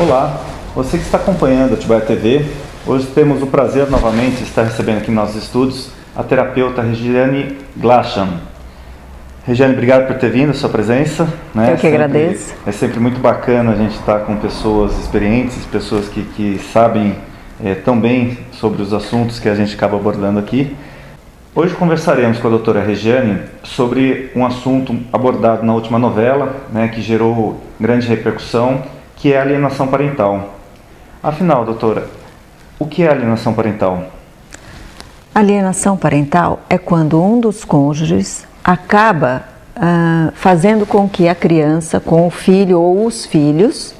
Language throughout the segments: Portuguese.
Olá, você que está acompanhando a Atibaia TV, hoje temos o prazer novamente de estar recebendo aqui em nossos estúdios a terapeuta Regiane Glasham. Regiane, obrigado por ter vindo, a sua presença. Né? Eu que agradeço. É sempre muito bacana a gente estar com pessoas experientes, pessoas que sabem tão bem sobre os assuntos que a gente acaba abordando aqui. Hoje conversaremos com a doutora Regiane sobre um assunto abordado na última novela, né, que gerou grande repercussão, que é a alienação parental. Afinal, doutora, o que é alienação parental? Alienação parental é quando um dos cônjuges acaba fazendo com que a criança, com o filho ou os filhos,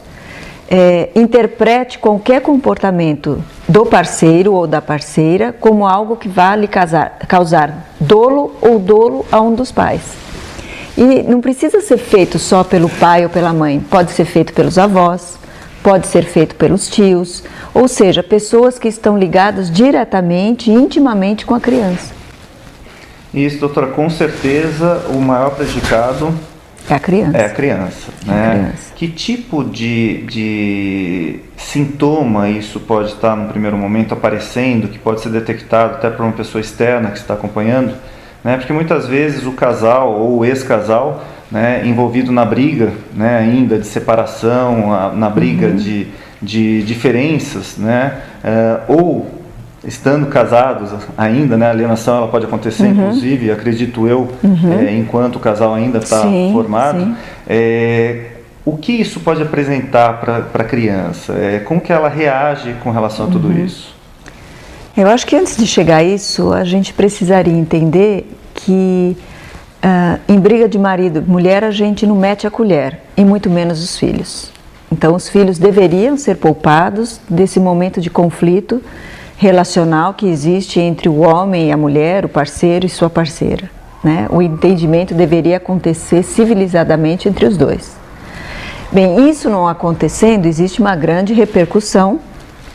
interprete qualquer comportamento do parceiro ou da parceira como algo que vá lhe causar dolo ou dolo a um dos pais. E não precisa ser feito só pelo pai ou pela mãe, pode ser feito pelos avós, pode ser feito pelos tios, ou seja, pessoas que estão ligadas diretamente, intimamente com a criança. Isso, doutora, com certeza o maior prejudicado é a criança. É a criança, né? A criança. Que tipo de sintoma isso pode estar no primeiro momento aparecendo, que pode ser detectado até por uma pessoa externa que está acompanhando, né? Porque muitas vezes o casal ou o ex-casal, né, envolvido na briga, né, ainda de separação, na briga de diferenças, né, ou estando casados ainda, né, a alienação ela pode acontecer, inclusive, acredito eu, enquanto o casal ainda está formado. Sim. O que isso pode apresentar para a criança? Como que ela reage com relação a tudo isso? Eu acho que antes de chegar a isso, a gente precisaria entender que em briga de marido e mulher a gente não mete a colher, e muito menos os filhos. Então os filhos deveriam ser poupados desse momento de conflito relacional que existe entre o homem e a mulher, o parceiro e sua parceira, né? O entendimento deveria acontecer civilizadamente entre os dois. Bem, isso não acontecendo, existe uma grande repercussão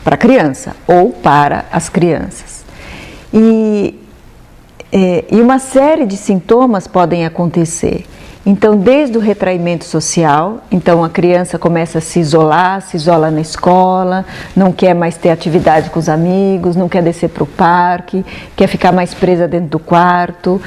para a criança ou para as crianças. E uma série de sintomas podem acontecer. Então, desde o retraimento social, então a criança começa a se isola na escola, não quer mais ter atividade com os amigos, não quer descer para o parque, quer ficar mais presa dentro do quarto,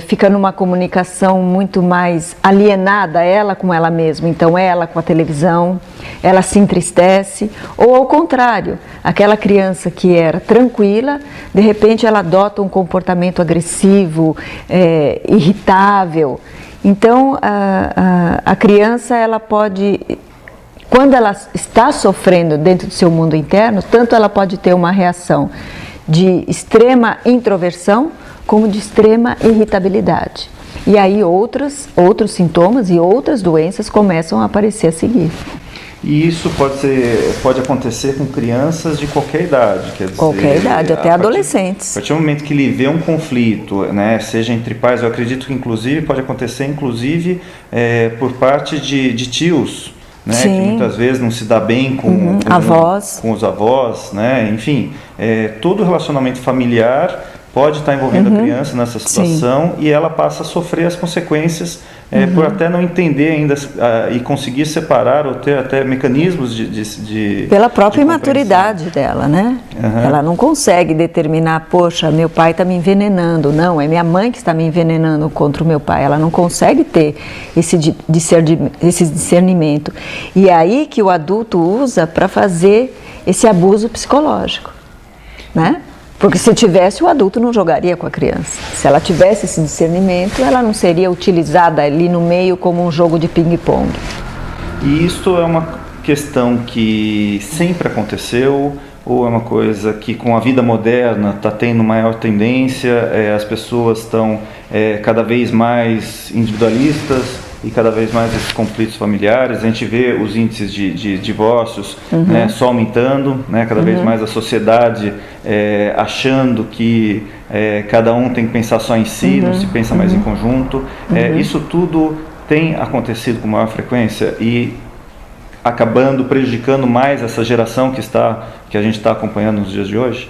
fica numa comunicação muito mais alienada, ela com ela mesma, então ela com a televisão, ela se entristece, ou ao contrário, aquela criança que era tranquila, de repente ela adota um comportamento agressivo, irritável. Então, a criança, ela pode, quando ela está sofrendo dentro do seu mundo interno, tanto ela pode ter uma reação de extrema introversão, como de extrema irritabilidade. E aí outros sintomas e outras doenças começam a aparecer a seguir. E isso pode acontecer com crianças de qualquer idade, quer dizer... Qualquer idade, até adolescentes. A partir do momento que ele vê um conflito, né, seja entre pais, eu acredito que inclusive pode acontecer por parte de tios, né, que muitas vezes não se dá bem com os avós, né, enfim, todo relacionamento familiar pode estar envolvendo a criança nessa situação e ela passa a sofrer as consequências por até não entender ainda e conseguir separar ou ter até mecanismos pela própria imaturidade dela, né? Ela não consegue determinar, poxa, meu pai está me envenenando, não, é minha mãe que está me envenenando contra o meu pai. Ela não consegue ter esse discernimento. E é aí que o adulto usa para fazer esse abuso psicológico, né? Porque se tivesse, o adulto não jogaria com a criança. Se ela tivesse esse discernimento, ela não seria utilizada ali no meio como um jogo de ping-pong. E isso é uma questão que sempre aconteceu, ou é uma coisa que com a vida moderna está tendo maior tendência, as pessoas estão cada vez mais individualistas, e cada vez mais esses conflitos familiares, a gente vê os índices de divórcios né, só aumentando, né, cada vez mais a sociedade achando que cada um tem que pensar só em si, não se pensa mais em conjunto. Isso tudo tem acontecido com maior frequência e acabando prejudicando mais essa geração que a gente está acompanhando nos dias de hoje?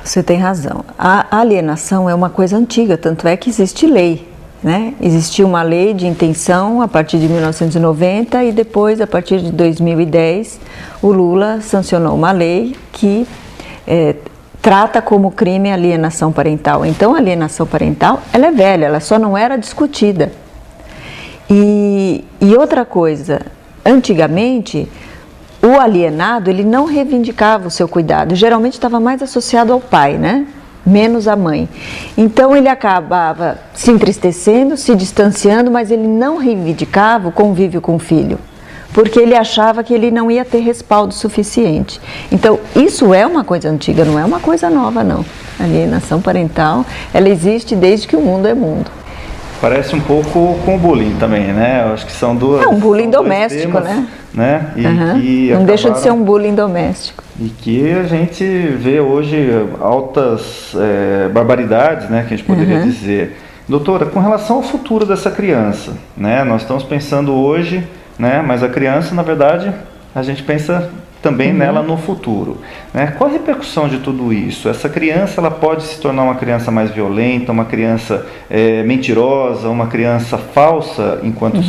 Você tem razão. A alienação é uma coisa antiga, tanto é que existe lei né? Existia uma lei de intenção a partir de 1990 e depois, a partir de 2010, o Lula sancionou uma lei que trata como crime a alienação parental. Então, a alienação parental, ela é velha, ela só não era discutida. E outra coisa, antigamente, o alienado, ele não reivindicava o seu cuidado, geralmente estava mais associado ao pai, né? Menos à mãe. Então, ele acabava se entristecendo, se distanciando, mas ele não reivindicava o convívio com o filho, porque ele achava que ele não ia ter respaldo suficiente. Então, isso é uma coisa antiga, não é uma coisa nova, não. A alienação parental, ela existe desde que o mundo é mundo. Parece um pouco com o bullying também, né? Eu acho que são duas... É um bullying doméstico, temas, né? E que não deixa de ser um bullying doméstico. E que a gente vê hoje altas barbaridades, né? Que a gente poderia dizer. Doutora, com relação ao futuro dessa criança, né? Nós estamos pensando hoje, né? Mas a criança, na verdade, a gente pensa também nela no futuro, né? Qual a repercussão de tudo isso? Essa criança, ela pode se tornar uma criança mais violenta, uma criança mentirosa, uma criança falsa enquanto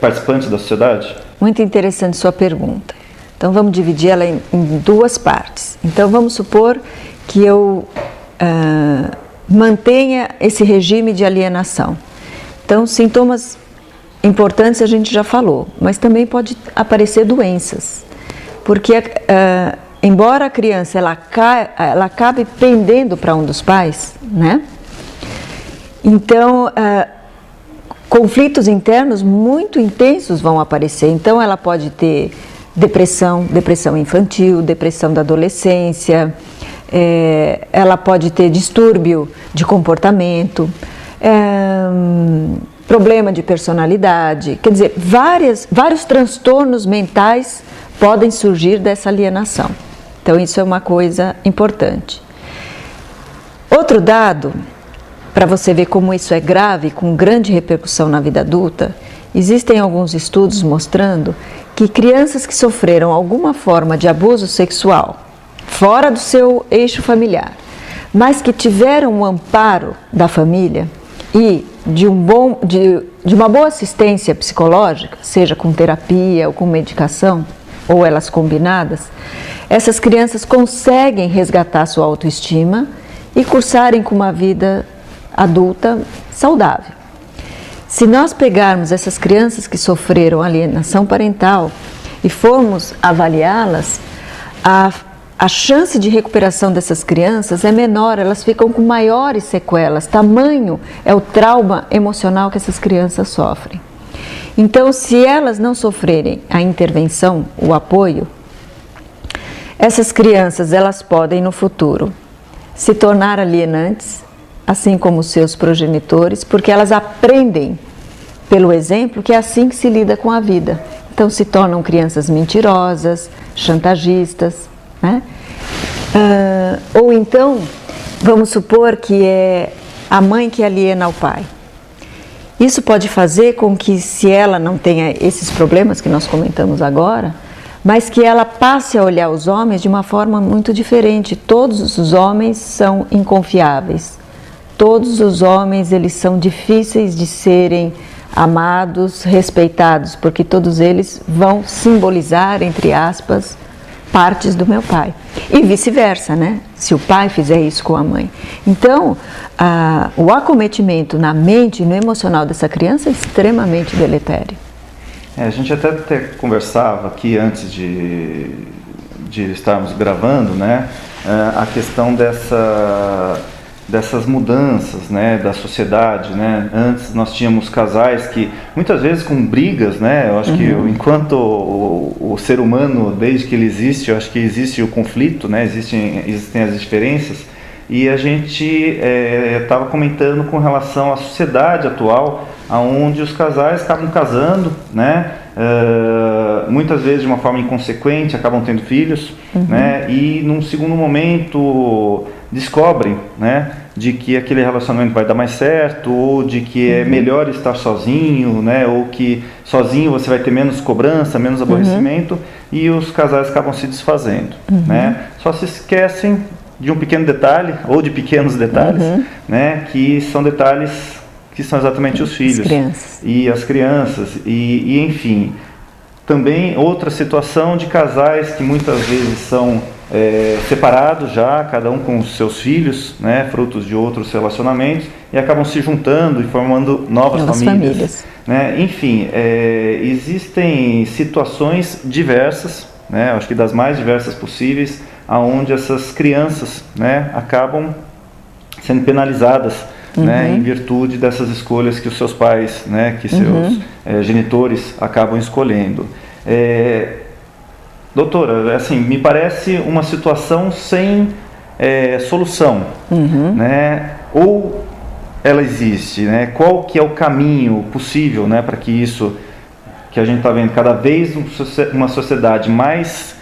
participante da sociedade? Muito interessante sua pergunta. Então vamos dividir ela em duas partes. Então vamos supor que eu mantenha esse regime de alienação. Então, sintomas importantes a gente já falou, mas também pode aparecer doenças. Porque, embora a criança ela acabe pendendo para um dos pais, né? Então, conflitos internos muito intensos vão aparecer. Então, ela pode ter depressão infantil, depressão da adolescência, ela pode ter distúrbio de comportamento, problema de personalidade, quer dizer, vários transtornos mentais podem surgir dessa alienação. Então, isso é uma coisa importante. Outro dado, para você ver como isso é grave, com grande repercussão na vida adulta, existem alguns estudos mostrando que crianças que sofreram alguma forma de abuso sexual fora do seu eixo familiar, mas que tiveram o amparo da família e de uma boa assistência psicológica, seja com terapia ou com medicação, ou elas combinadas, essas crianças conseguem resgatar sua autoestima e cursarem com uma vida adulta saudável. Se nós pegarmos essas crianças que sofreram alienação parental e formos avaliá-las, a chance de recuperação dessas crianças é menor, elas ficam com maiores sequelas, tamanho é o trauma emocional que essas crianças sofrem. Então, se elas não sofrerem a intervenção, o apoio, essas crianças elas podem no futuro se tornar alienantes, assim como seus progenitores, porque elas aprendem pelo exemplo que é assim que se lida com a vida. Então se tornam crianças mentirosas, chantagistas, né? Ou então, vamos supor que é a mãe que aliena o pai. Isso pode fazer com que, se ela não tenha esses problemas que nós comentamos agora, mas que ela passe a olhar os homens de uma forma muito diferente. Todos os homens são inconfiáveis. Todos os homens, eles são difíceis de serem amados, respeitados, porque todos eles vão simbolizar, entre aspas, partes do meu pai. E vice-versa, né? Se o pai fizer isso com a mãe. Então, o acometimento na mente e no emocional dessa criança é extremamente deletério. A gente até conversava aqui antes de estarmos gravando, né? A questão dessas mudanças, né, da sociedade, né? Antes nós tínhamos casais que muitas vezes com brigas, né? Eu acho que enquanto o ser humano, desde que ele existe, eu acho que existe o conflito, né? Existem as diferenças, e a gente estava comentando com relação à sociedade atual, onde os casais acabam casando, né? Muitas vezes de uma forma inconsequente, acabam tendo filhos, né? E num segundo momento descobrem, né, de que aquele relacionamento vai dar mais certo, ou de que é melhor estar sozinho, né, ou que sozinho você vai ter menos cobrança, menos aborrecimento, e os casais acabam se desfazendo, né? Só se esquecem de um pequeno detalhe, ou de pequenos detalhes, né, que são detalhes que que são exatamente os filhos. As crianças. E as crianças, e enfim. Também outra situação de casais que muitas vezes são separados já, cada um com os seus filhos, né, frutos de outros relacionamentos, e acabam se juntando e formando novas famílias. Né? Enfim, existem situações diversas, né, acho que das mais diversas possíveis, onde essas crianças, né, acabam sendo penalizadas, né, em virtude dessas escolhas que os seus pais, né, que seus genitores acabam escolhendo. Doutora, assim, me parece uma situação sem solução, né? Ou ela existe, né? Qual que é o caminho possível, né, para que isso, que a gente está vendo cada vez uma sociedade mais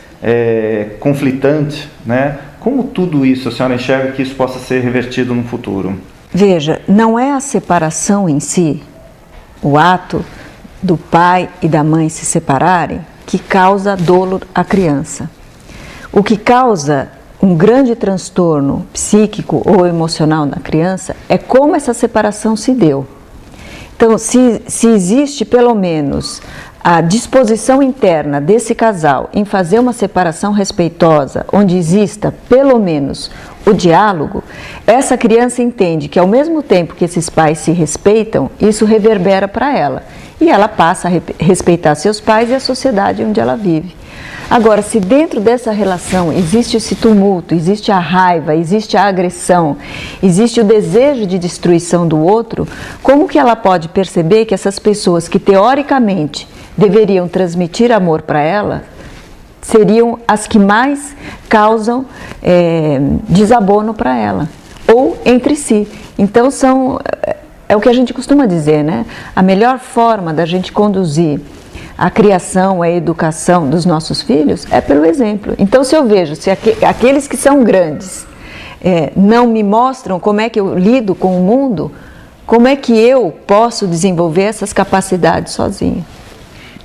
conflitante, né? Como tudo isso a senhora enxerga que isso possa ser revertido no futuro? Veja, não é a separação em si, o ato do pai e da mãe se separarem, que causa dolo à criança. O que causa um grande transtorno psíquico ou emocional na criança é como essa separação se deu. Então, se existe pelo menos a disposição interna desse casal em fazer uma separação respeitosa, onde exista pelo menos o diálogo, essa criança entende que ao mesmo tempo que esses pais se respeitam, isso reverbera para ela. E ela passa a respeitar seus pais e a sociedade onde ela vive. Agora, se dentro dessa relação existe esse tumulto, existe a raiva, existe a agressão, existe o desejo de destruição do outro, como que ela pode perceber que essas pessoas que teoricamente deveriam transmitir amor para ela, seriam as que mais causam desabono para ela, ou entre si. Então é o que a gente costuma dizer, né? A melhor forma da gente conduzir a criação, a educação dos nossos filhos é pelo exemplo. Então, se eu vejo, se aqueles que são grandes não me mostram como é que eu lido com o mundo, como é que eu posso desenvolver essas capacidades sozinho?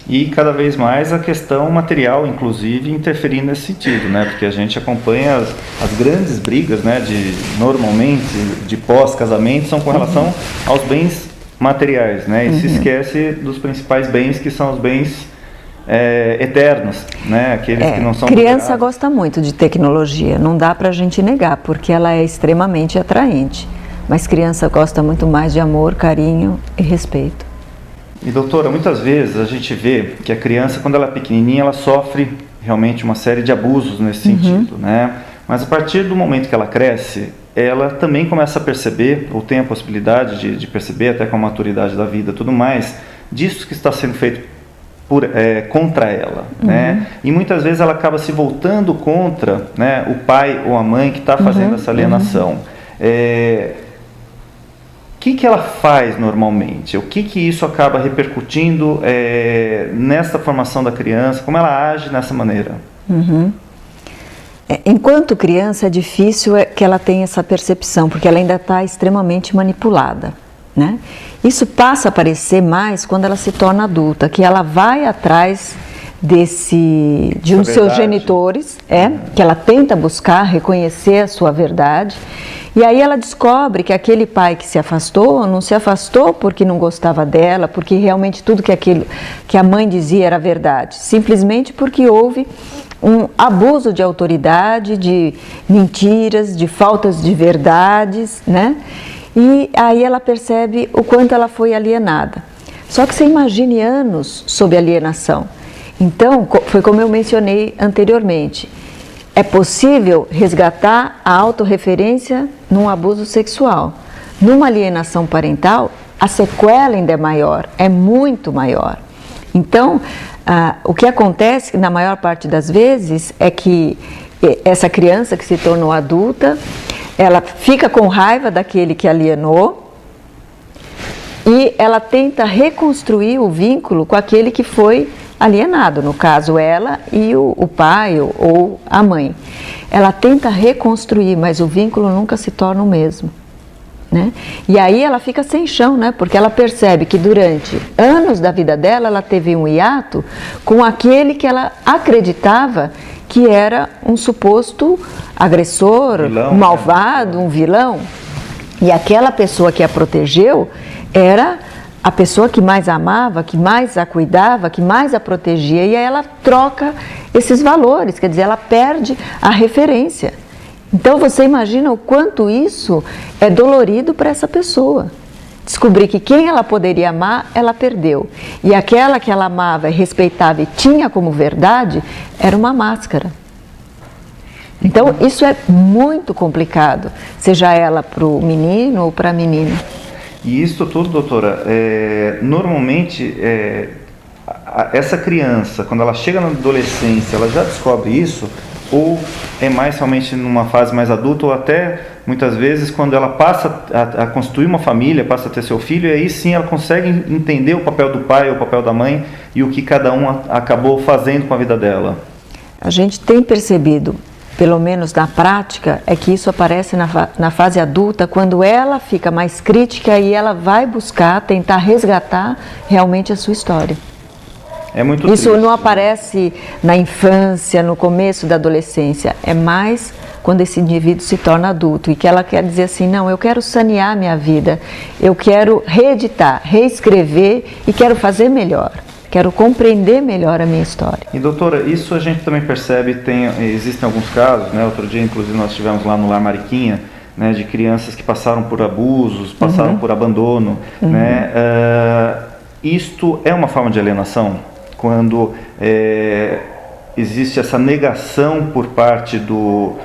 E cada vez mais a questão material, inclusive, interferindo nesse sentido, né? Porque a gente acompanha as grandes brigas, né, normalmente de pós-casamento, são com relação aos bens materiais, né? E se esquece dos principais bens, que são os bens eternos, né? Aqueles que não são... Criança gosta muito de tecnologia, não dá pra gente negar, porque ela é extremamente atraente. Mas criança gosta muito mais de amor, carinho e respeito. E doutora, muitas vezes a gente vê que a criança, quando ela é pequenininha, ela sofre realmente uma série de abusos nesse sentido, né? Mas a partir do momento que ela cresce, ela também começa a perceber, ou tem a possibilidade de perceber, até com a maturidade da vida e tudo mais, disso que está sendo feito contra ela, né? E muitas vezes ela acaba se voltando contra, né, o pai ou a mãe que está fazendo essa alienação. O que ela faz normalmente? O que isso acaba repercutindo nessa formação da criança? Como ela age nessa maneira? Enquanto criança é difícil que ela tenha essa percepção, porque ela ainda está extremamente manipulada, né? Isso passa a aparecer mais quando ela se torna adulta, que ela vai atrás de um dos seus genitores, que ela tenta buscar, reconhecer a sua verdade. E aí ela descobre que aquele pai que se afastou, não se afastou porque não gostava dela, porque realmente tudo que a mãe dizia era verdade. Simplesmente porque houve um abuso de autoridade, de mentiras, de faltas de verdades, né? E aí ela percebe o quanto ela foi alienada. Só que você imagine anos sob alienação. Então, foi como eu mencionei anteriormente. É possível resgatar a autorreferência num abuso sexual. Numa alienação parental, a sequela ainda é maior, é muito maior. Então, o que acontece na maior parte das vezes é que essa criança que se tornou adulta, ela fica com raiva daquele que alienou e ela tenta reconstruir o vínculo com aquele que foi alienado, no caso ela e o pai ou a mãe. Ela tenta reconstruir, mas o vínculo nunca se torna o mesmo, né? E aí ela fica sem chão, né? Porque ela percebe que durante anos da vida dela, ela teve um hiato com aquele que ela acreditava que era um suposto agressor, um malvado, um vilão. E aquela pessoa que a protegeu era a pessoa que mais a amava, que mais a cuidava, que mais a protegia, e aí ela troca esses valores, quer dizer, ela perde a referência. Então você imagina o quanto isso é dolorido para essa pessoa. Descobrir que quem ela poderia amar, ela perdeu. E aquela que ela amava, respeitava e tinha como verdade, era uma máscara. Então isso é muito complicado, seja ela para o menino ou para a menina. E isso tudo, doutora, normalmente essa criança, quando ela chega na adolescência, ela já descobre isso, ou é mais realmente numa fase mais adulta, ou até muitas vezes quando ela passa a constituir uma família, passa a ter seu filho, e aí sim ela consegue entender o papel do pai, o papel da mãe e o que cada um acabou fazendo com a vida dela. A gente tem percebido, pelo menos na prática, é que isso aparece na fase adulta, quando ela fica mais crítica e ela vai buscar, tentar resgatar realmente a sua história. É muito isso triste. Não aparece na infância, no começo da adolescência, é mais quando esse indivíduo se torna adulto e que ela quer dizer assim, não, eu quero sanear minha vida, eu quero reeditar, reescrever e quero fazer melhor. Quero compreender melhor a minha história. E doutora, isso a gente também percebe, existem alguns casos, né? Outro dia inclusive nós estivemos lá no Lar Mariquinha, né? De crianças que passaram por abusos, passaram por abandono, né? Isto é uma forma de alienação? Quando existe essa negação por parte do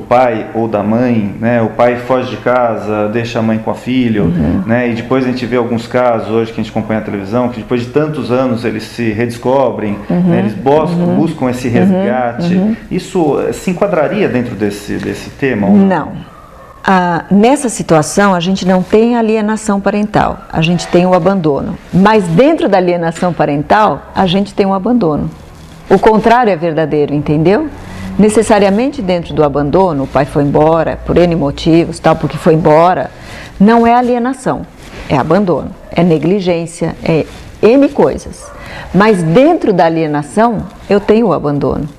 pai ou da mãe, né? O pai foge de casa, deixa a mãe com a filha, né? E depois a gente vê alguns casos hoje que a gente acompanha na televisão, que depois de tantos anos eles se redescobrem, né? Eles buscam esse resgate. Isso se enquadraria dentro desse tema? Não. Nessa situação a gente não tem alienação parental, a gente tem o abandono. Mas dentro da alienação parental a gente tem o abandono. O contrário é verdadeiro, entendeu? Necessariamente dentro do abandono, o pai foi embora por N motivos, tal, porque foi embora, não é alienação, é abandono, é negligência, é N coisas. Mas dentro da alienação, eu tenho o abandono,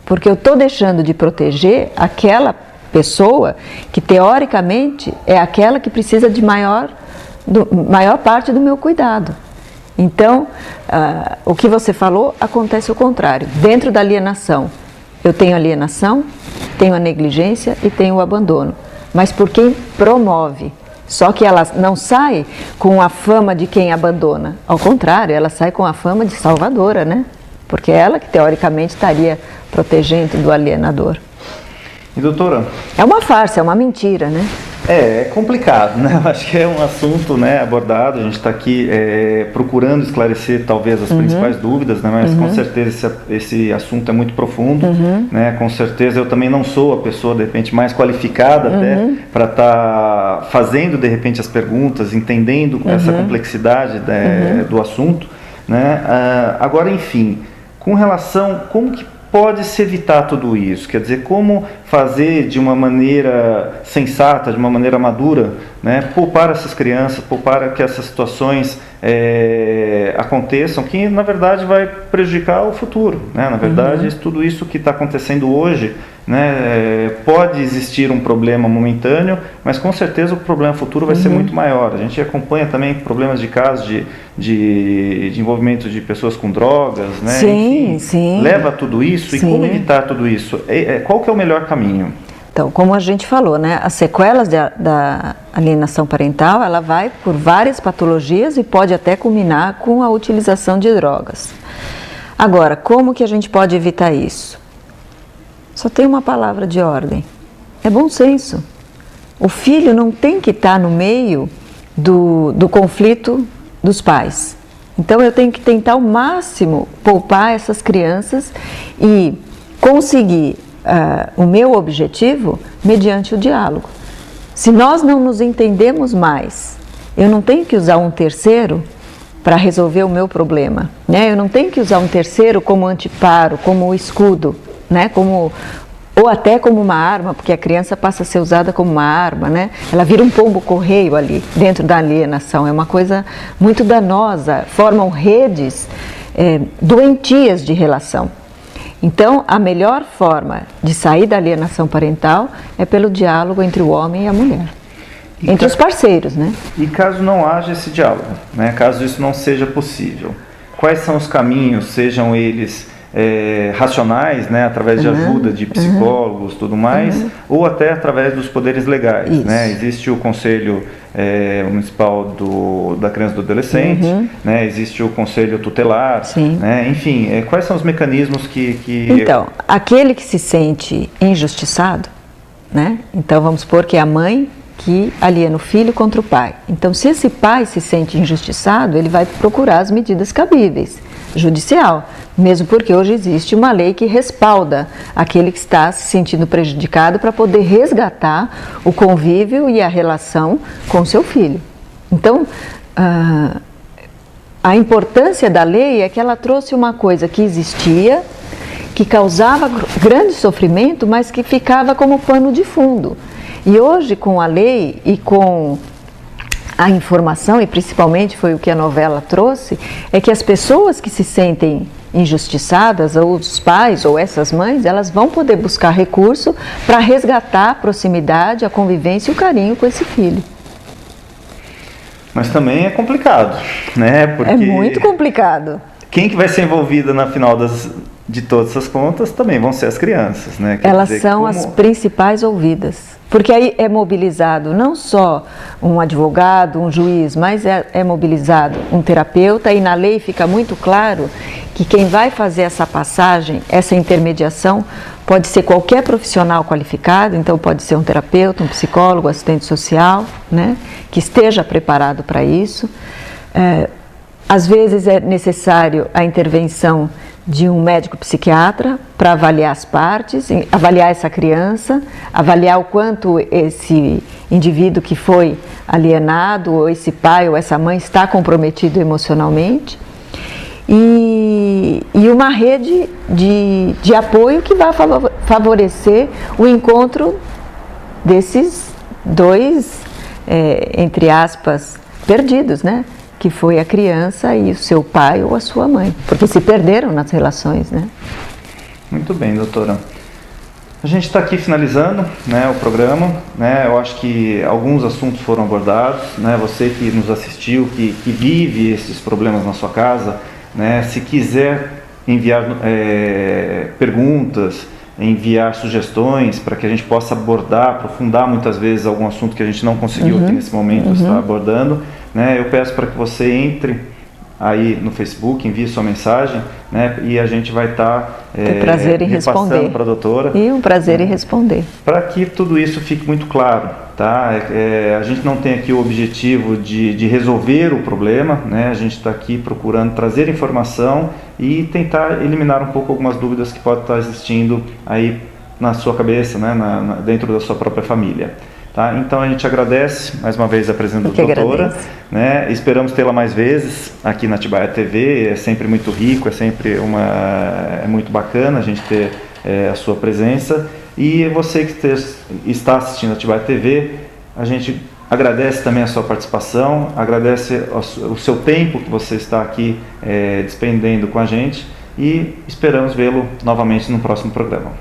porque eu estou deixando de proteger aquela pessoa que teoricamente é aquela que precisa de maior parte do meu cuidado. Então, o que você falou acontece o contrário. Dentro da alienação, eu tenho alienação, tenho a negligência e tenho o abandono. Mas por quem promove. Só que ela não sai com a fama de quem abandona. Ao contrário, ela sai com a fama de salvadora, né? Porque é ela que teoricamente estaria protegendo do alienador. E doutora? É uma farsa, é uma mentira, né? É complicado, né? Eu acho que é um assunto, né, abordado, a gente está aqui procurando esclarecer talvez as principais dúvidas, né? Mas com certeza esse assunto é muito profundo, né? Com certeza eu também não sou a pessoa, de repente, mais qualificada até para estar fazendo, de repente, as perguntas, entendendo essa complexidade do assunto, né? Agora, enfim, com relação, como que pode se evitar tudo isso? Quer dizer, como fazer de uma maneira sensata, de uma maneira madura, né, poupar essas crianças, poupar que essas situações aconteçam, que na verdade vai prejudicar o futuro, né? Na verdade, tudo isso que está acontecendo hoje, né, pode existir um problema momentâneo, mas com certeza o problema futuro vai ser muito maior. A gente acompanha também problemas de casos de envolvimento de pessoas com drogas, né? Sim, enfim, sim. Leva a tudo isso. Sim. E como evitar tudo isso? Qual que é o melhor caminho? Então, como a gente falou, né, as sequelas da alienação parental, ela vai por várias patologias e pode até culminar com a utilização de drogas. Agora, como que a gente pode evitar isso? Só tem uma palavra de ordem, é bom senso. O filho não tem que estar no meio do conflito dos pais. Então eu tenho que tentar ao máximo poupar essas crianças e conseguir o meu objetivo mediante o diálogo. Se nós não nos entendemos mais, eu não tenho que usar um terceiro para resolver o meu problema, né? Eu não tenho que usar um terceiro como anteparo, como escudo, né? Ou até como uma arma, porque a criança passa a ser usada como uma arma, né? Ela vira um pombo-correio ali, dentro da alienação. É uma coisa muito danosa, formam redes doentias de relação. Então, a melhor forma de sair da alienação parental é pelo diálogo entre o homem e a mulher. entre os parceiros, né? E caso não haja esse diálogo, né? Caso isso não seja possível, quais são os caminhos, sejam eles racionais, né? Através de ajuda de psicólogos, tudo mais, ou até através dos poderes legais, né? Existe o Conselho Municipal da Criança e do Adolescente, né? Existe o Conselho Tutelar, né? Enfim, quais são os mecanismos que... Então, aquele que se sente injustiçado, né? Então vamos supor que é a mãe que aliena o filho contra o pai. Então, se esse pai se sente injustiçado, ele vai procurar as medidas cabíveis, judicial, mesmo porque hoje existe uma lei que respalda aquele que está se sentindo prejudicado para poder resgatar o convívio e a relação com seu filho. Então, a importância da lei é que ela trouxe uma coisa que existia, que causava grande sofrimento, mas que ficava como pano de fundo. E hoje, com a lei e com a informação, e principalmente foi o que a novela trouxe, é que as pessoas que se sentem injustiçadas, ou os pais, ou essas mães, elas vão poder buscar recurso para resgatar a proximidade, a convivência e o carinho com esse filho. Mas também é complicado, né? Porque é muito complicado. Quem que vai ser envolvida na final de todas as contas também vão ser as crianças, né? Elas são as principais ouvidas. Porque aí é mobilizado não só um advogado, um juiz, mas é mobilizado um terapeuta, e na lei fica muito claro que quem vai fazer essa passagem, essa intermediação, pode ser qualquer profissional qualificado, então pode ser um terapeuta, um psicólogo, assistente social, né, que esteja preparado para isso. Às vezes é necessário a intervenção de um médico psiquiatra para avaliar as partes, avaliar essa criança, avaliar o quanto esse indivíduo que foi alienado, ou esse pai ou essa mãe está comprometido emocionalmente, e uma rede de apoio que vai favorecer o encontro desses dois, entre aspas, perdidos, né? Que foi a criança e o seu pai ou a sua mãe, porque se perderam nas relações, né? Muito bem, doutora. A gente está aqui finalizando, né, o programa, né? Eu acho que alguns assuntos foram abordados, né? Você que nos assistiu, que vive esses problemas na sua casa, né? Se quiser enviar perguntas, enviar sugestões para que a gente possa abordar, aprofundar muitas vezes algum assunto que a gente não conseguiu aqui nesse momento estar abordando, né? Eu peço para que você entre aí no Facebook, envie sua mensagem, né? E a gente vai estar repassando para a doutora. E um prazer em responder. Para que tudo isso fique muito claro, tá? A gente não tem aqui o objetivo de resolver o problema, né? A gente está aqui procurando trazer informação e tentar eliminar um pouco algumas dúvidas que podem estar existindo aí na sua cabeça, né? Dentro da sua própria família. Tá? Então a gente agradece mais uma vez a presença da doutora, né? Esperamos tê-la mais vezes aqui na Atibaia TV, é sempre muito rico, é muito bacana a gente ter a sua presença, e você que está assistindo a Atibaia TV, a gente agradece também a sua participação, agradece o seu tempo que você está aqui despendendo com a gente, e esperamos vê-lo novamente no próximo programa.